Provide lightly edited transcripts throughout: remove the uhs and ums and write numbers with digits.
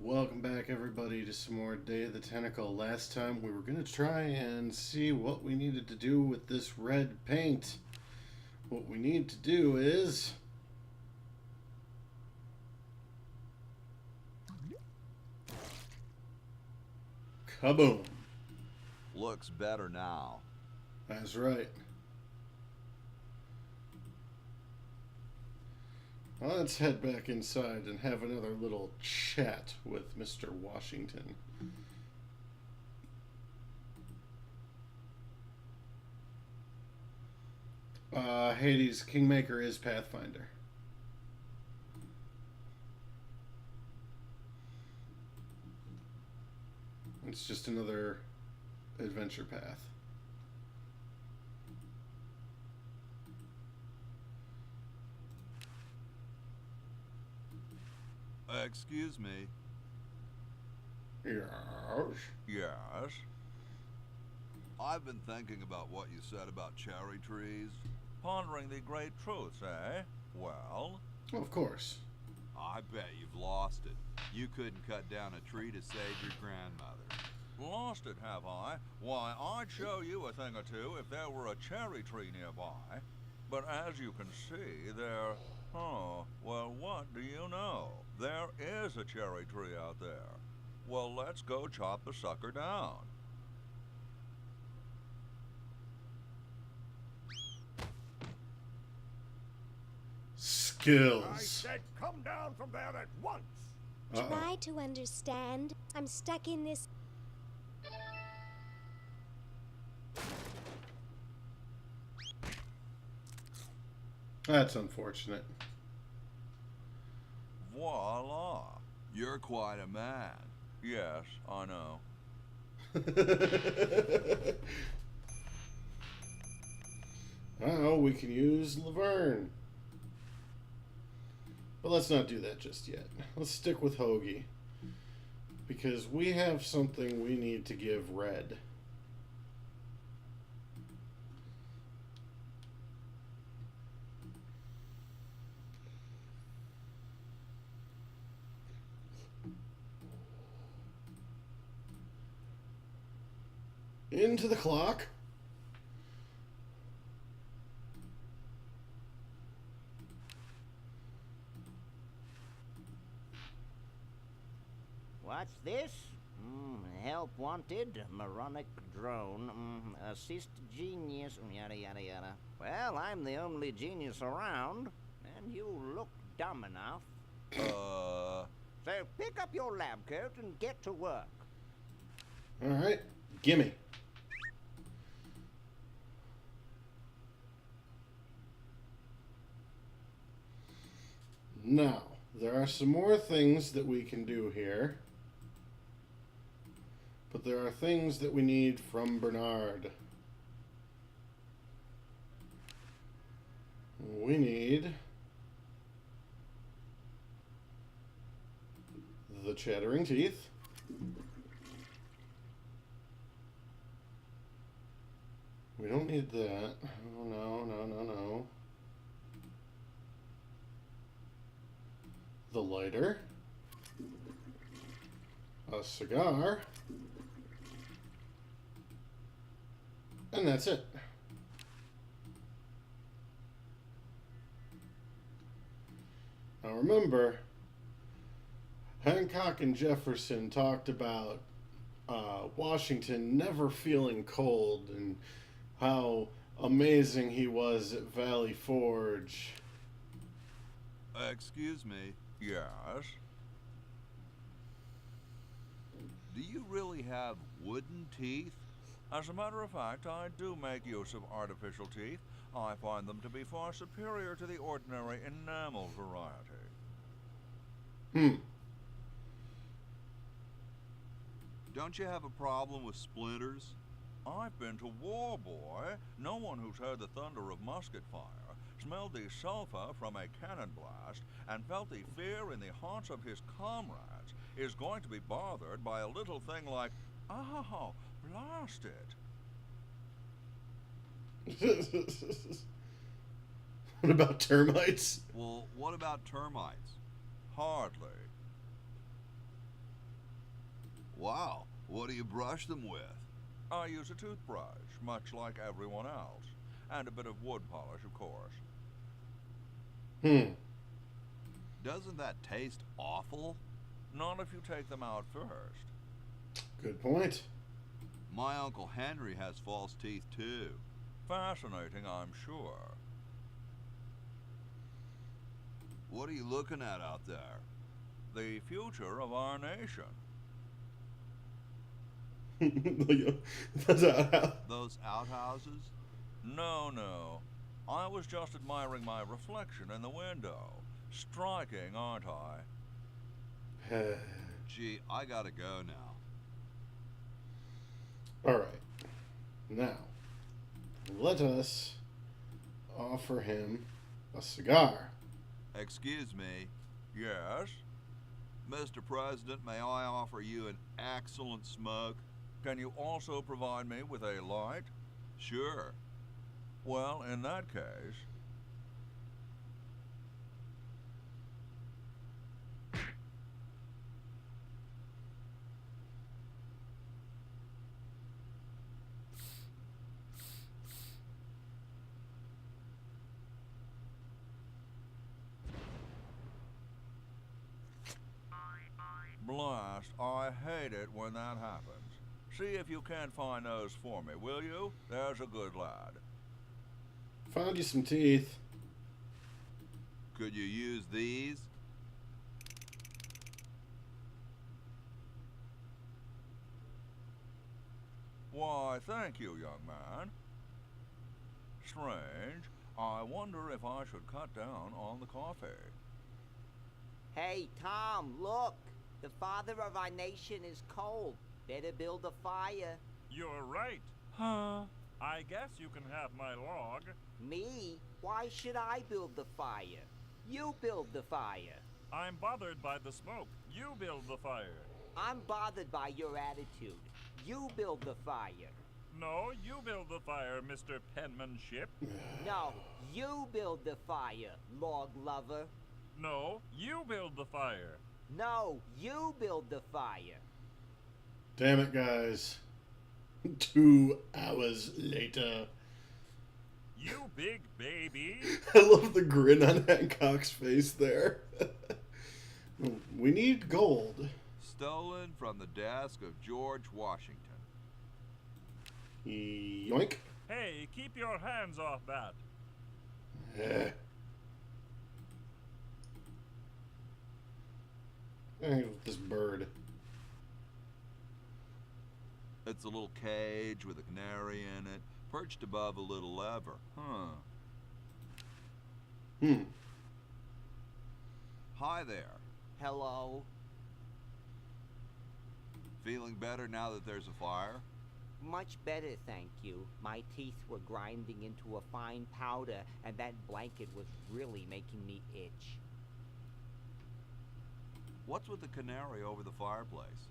Welcome back, everybody, to some more Day of the Tentacle. Last time we were going to try and see what we needed to do with this red paint. What we need to do is... kaboom! Looks better now. That's right. Well, let's head back inside and have another little chat with Mr. Washington. Hades, Kingmaker is Pathfinder. It's just another adventure path. Excuse me. Yes. Yes? I've been thinking about what you said about cherry trees. Pondering the great truths, eh? Well? Of course. I bet you've lost it. You couldn't cut down a tree to save your grandmother. Lost it, have I? Why, I'd show you a thing or two if there were a cherry tree nearby. But as you can see, there... Oh, well, what do you know? There is a cherry tree out there. Well, let's go chop the sucker down. Skills. I said come down from there at once! Try to understand. I'm stuck in this. That's unfortunate. Voila! You're quite a man. Yes, I know. Oh, we can use Laverne. But let's not do that just yet. Let's stick with Hoagie. Because we have something we need to give Red. Into the clock. What's this? Help wanted, moronic drone, assist genius, yada yada yada. Well, I'm the only genius around, and you look dumb enough. So pick up your lab coat and get to work. Alright, gimme. Now, there are some more things that we can do here. But there are things that we need from Bernard. We need the chattering teeth. We don't need that. Oh, no. The lighter. A cigar. And that's it. Now remember, Hancock and Jefferson talked about Washington never feeling cold and how amazing he was at Valley Forge. Excuse me. Yes? Do you really have wooden teeth? As a matter of fact, I do make use of artificial teeth. I find them to be far superior to the ordinary enamel variety. Don't you have a problem with splinters? I've been to war, boy. No one who's heard the thunder of musket fire, smelled the sulfur from a cannon blast, and felt the fear in the hearts of his comrades is going to be bothered by a little thing like, oh, blast it. What about termites? Well, what about termites? Hardly. Wow, what do you brush them with? I use a toothbrush, much like everyone else. And a bit of wood polish, of course. Doesn't that taste awful? Not if you take them out first. Good point. My Uncle Henry has false teeth, too. Fascinating, I'm sure. What are you looking at out there? The future of our nation. Those outhouses? No. I was just admiring my reflection in the window. Striking, aren't I? Gee, I gotta go now. Alright. Now, let us offer him a cigar. Excuse me. Yes? Mr. President, may I offer you an excellent smoke? Can you also provide me with a light? Sure. Well, in that case... Blast, I hate it when that happens. See if you can't find those for me, will you? There's a good lad. Found you some teeth. Could you use these? Why, thank you, young man. Strange. I wonder if I should cut down on the coffee. Hey, Tom, look! The father of our nation is cold. Better build a fire. You're right. I guess you can have my log. Me? Why should I build the fire? You build the fire. I'm bothered by the smoke. You build the fire. I'm bothered by your attitude. You build the fire. No, you build the fire, Mr. Penmanship. No, you build the fire, log lover. No, you build the fire. No, you build the fire. Damn it, guys. 2 hours later. You big baby. I love the grin on Hancock's face there. We need gold. Stolen from the desk of George Washington. Yoink. Hey, keep your hands off that. Eh. Hang with this bird. It's a little cage with a canary in it, perched above a little lever. Hi there. Hello. Feeling better now that there's a fire? Much better, thank you. My teeth were grinding into a fine powder, and that blanket was really making me itch. What's with the canary over the fireplace?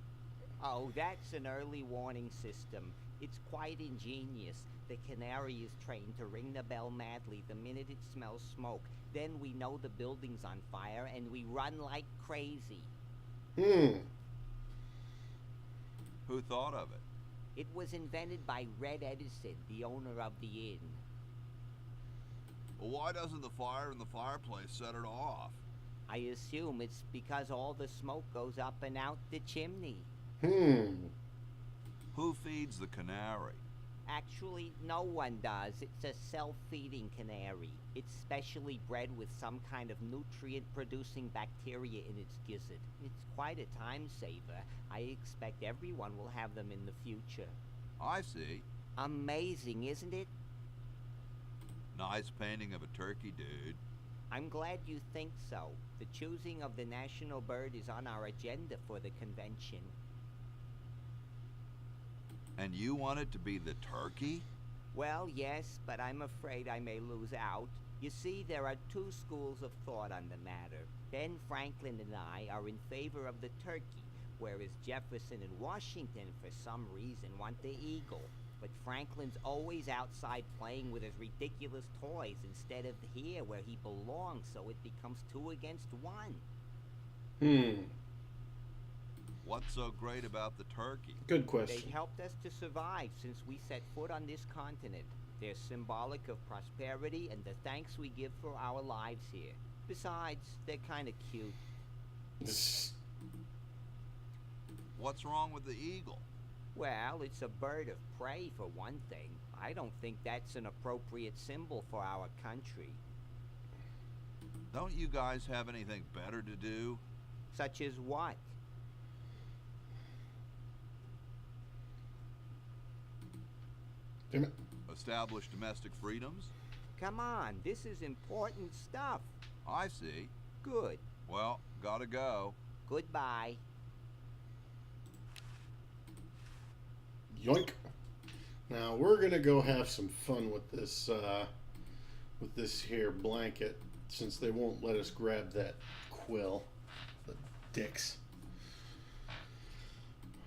Oh, that's an early warning system. It's quite ingenious. The canary is trained to ring the bell madly the minute it smells smoke. Then we know the building's on fire, and we run like crazy. Who thought of it? It was invented by Red Edison, the owner of the inn. Well, why doesn't the fire in the fireplace set it off? I assume it's because all the smoke goes up and out the chimney. Who feeds the canary? Actually, no one does. It's a self-feeding canary. It's specially bred with some kind of nutrient-producing bacteria in its gizzard. It's quite a time saver. I expect everyone will have them in the future. I see. Amazing, isn't it? Nice painting of a turkey, dude. I'm glad you think so. The choosing of the national bird is on our agenda for the convention. And you want it to be the turkey? Well, yes, but I'm afraid I may lose out. You see, there are 2 schools of thought on the matter. Ben Franklin and I are in favor of the turkey, whereas Jefferson and Washington, for some reason, want the eagle. But Franklin's always outside playing with his ridiculous toys instead of here where he belongs, so it becomes 2 against 1. What's so great about the turkey? Good They've question. helped us to survive since we set foot on this continent. They're symbolic of prosperity and the thanks we give for our lives here. Besides, they're kinda cute. What's wrong with the eagle? Well, it's a bird of prey for one thing. I don't think that's an appropriate symbol for our country. Don't you guys have anything better to do? Such as what? Damn it. Establish domestic freedoms? Come on, this is important stuff. I see. Good. Well, gotta go. Goodbye. Yoink. Now we're gonna go have some fun with this here blanket, since they won't let us grab that quill. The dicks.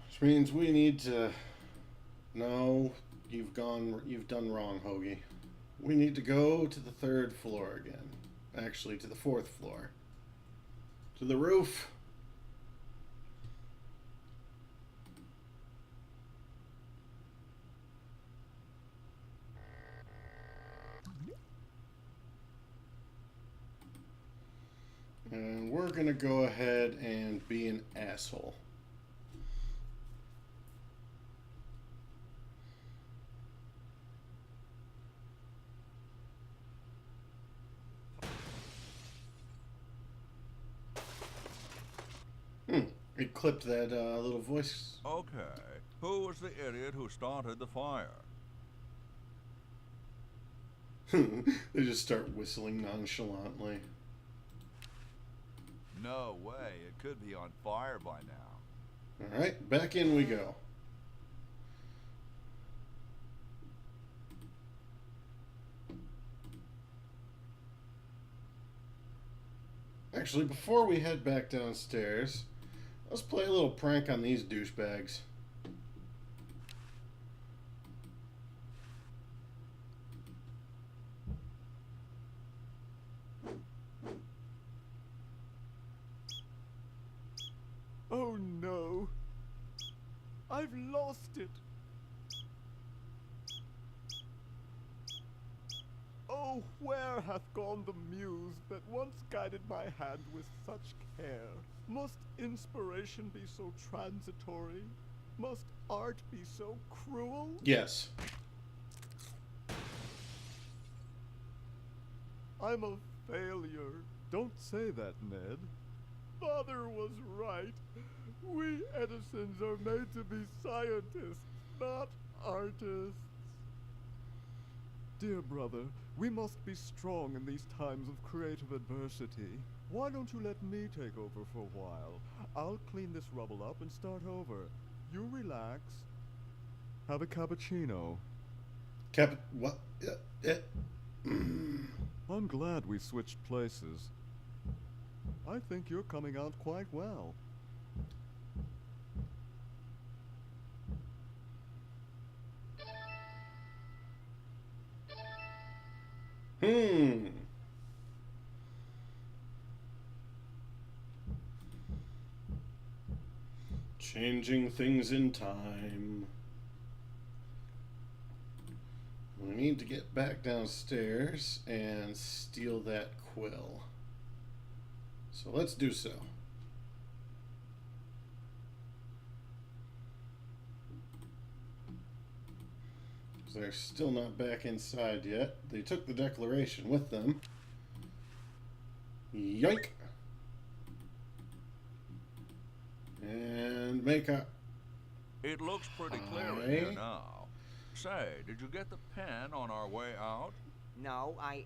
Which means we need to. No, you've done wrong, Hoagie. We need to go to the 3rd floor again. Actually, to the 4th floor. To the roof. And we're gonna go ahead and be an asshole. It clipped that little voice. Okay. Who was the idiot who started the fire? They just start whistling nonchalantly. No way. It could be on fire by now. Alright, back in we go. Actually, before we head back downstairs, let's play a little prank on these douchebags. Oh no! I've lost it! Oh, where hath gone the muse that once guided my hand with such care? Must inspiration be so transitory? Must art be so cruel? Yes. I'm a failure. Don't say that, Ned. Father was right. We Edisons are made to be scientists, not artists. Dear brother, we must be strong in these times of creative adversity. Why don't you let me take over for a while? I'll clean this rubble up and start over. You relax. Have a cappuccino. What? I'm glad we switched places. I think you're coming out quite well. Changing things in time. We need to get back downstairs and steal that quill. So let's do so. They're still not back inside yet. They took the declaration with them. Yoink! And make up. It looks pretty clear in here now. Say, did you get the pen on our way out? No, I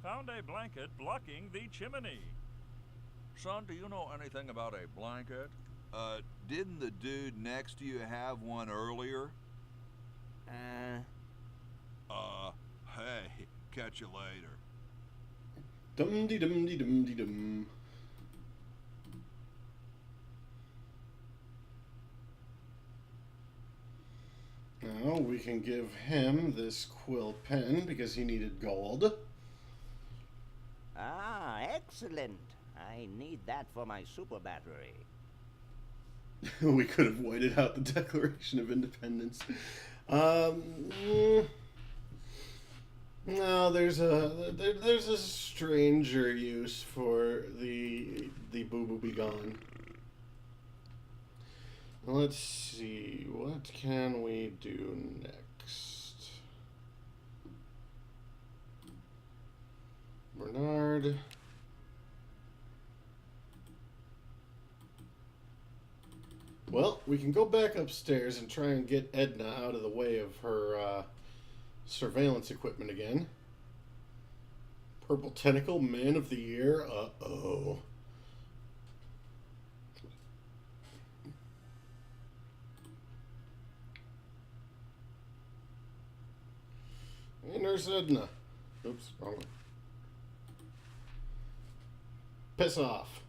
found a blanket blocking the chimney. Son, do you know anything about a blanket? Didn't the dude next to you have one earlier? Hey, catch you later. Dum-de-dum-de-dum-de-dum. Now we can give him this quill pen because he needed gold. Ah, excellent. I need that for my super battery. We could have whited out the Declaration of Independence. No, there's a stranger use for the Boo Boo Be Gone. Let's see, what can we do next? Bernard. Well, we can go back upstairs and try and get Edna out of the way of her surveillance equipment again. Purple Tentacle, Man of the Year. Uh-oh. Hey, Nurse Edna. Oops, wrong one. Piss off.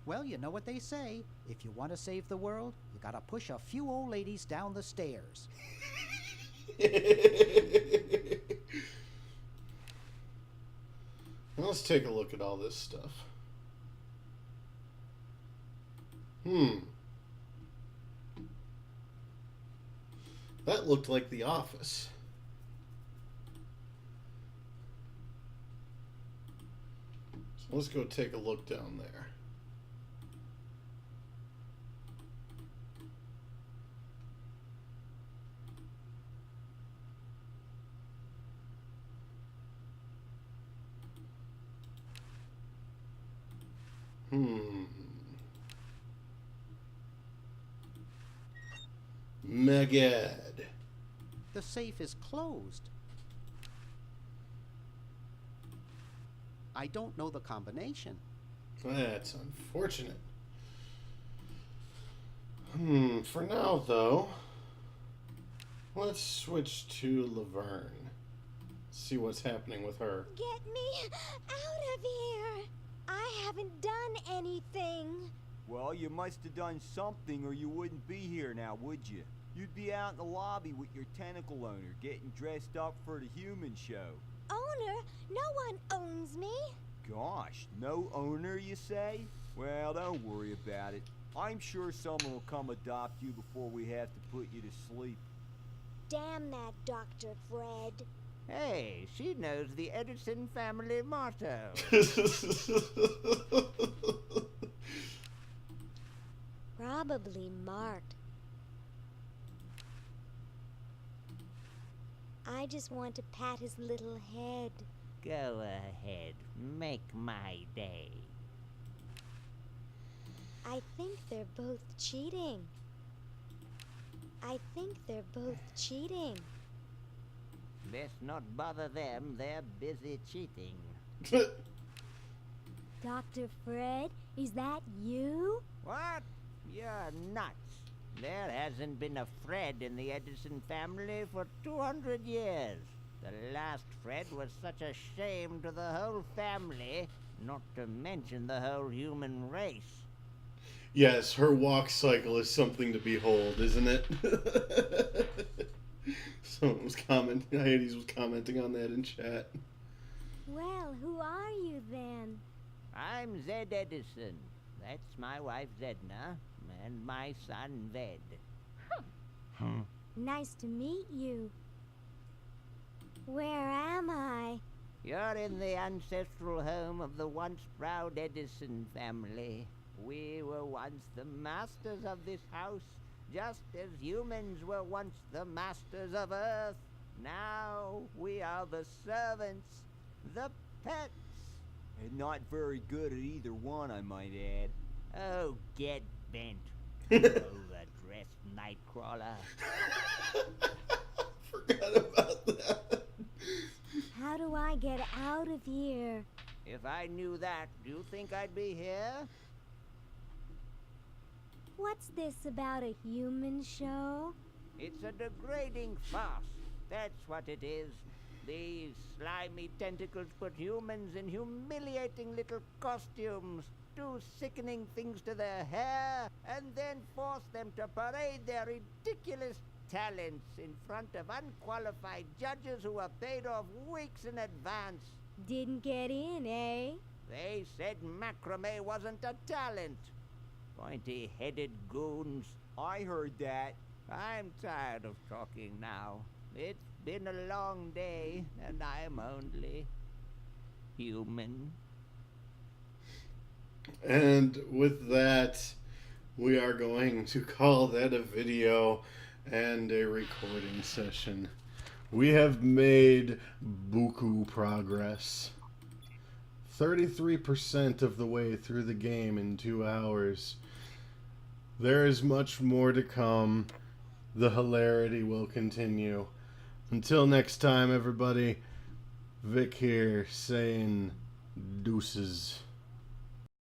Well, you know what they say. If you want to save the world, you gotta push a few old ladies down the stairs. Let's take a look at all this stuff. That looked like the office. So let's go take a look down there. Megad. The safe is closed. I don't know the combination. That's unfortunate. For now, though, let's switch to Laverne. See what's happening with her. Get me out of here! I haven't done anything. Well, you must have done something or you wouldn't be here now, would you? You'd be out in the lobby with your tentacle owner, getting dressed up for the human show. Owner? No one owns me. Gosh, no owner, you say? Well, don't worry about it. I'm sure someone will come adopt you before we have to put you to sleep. Damn that Dr. Fred. Hey, she knows the Edison family motto. Probably marked. I just want to pat his little head. Go ahead, make my day. I think they're both cheating. Let's not bother them, they're busy cheating. Dr. Fred, is that you? What? You're nuts. There hasn't been a Fred in the Edison family for 200 years. The last Fred was such a shame to the whole family, not to mention the whole human race. Yes, her walk cycle is something to behold, isn't it? Someone was commenting, Hades was commenting on that in chat. Well, who are you then? I'm Zed Edison. That's my wife Zedna, and my son Ved. Nice to meet you. Where am I? You're in the ancestral home of the once proud Edison family. We were once the masters of this house, just as humans were once the masters of Earth. Now we are the servants, the pets. And not very good at either one, I might add. Oh, get bent, overdressed nightcrawler. Forgot about that. How do I get out of here? If I knew that, do you think I'd be here? What's this about a human show? It's a degrading farce. That's what it is. These slimy tentacles put humans in humiliating little costumes, do sickening things to their hair, and then force them to parade their ridiculous talents in front of unqualified judges who are paid off weeks in advance. Didn't get in, eh? They said macrame wasn't a talent. Pointy-headed goons. I heard that. I'm tired of talking now. It's been a long day, and I'm only human. And with that, we are going to call that a video and a recording session. We have made buku progress. 33% of the way through the game in 2 hours. There is much more to come. The hilarity will continue. Until next time, everybody, Vic here saying deuces.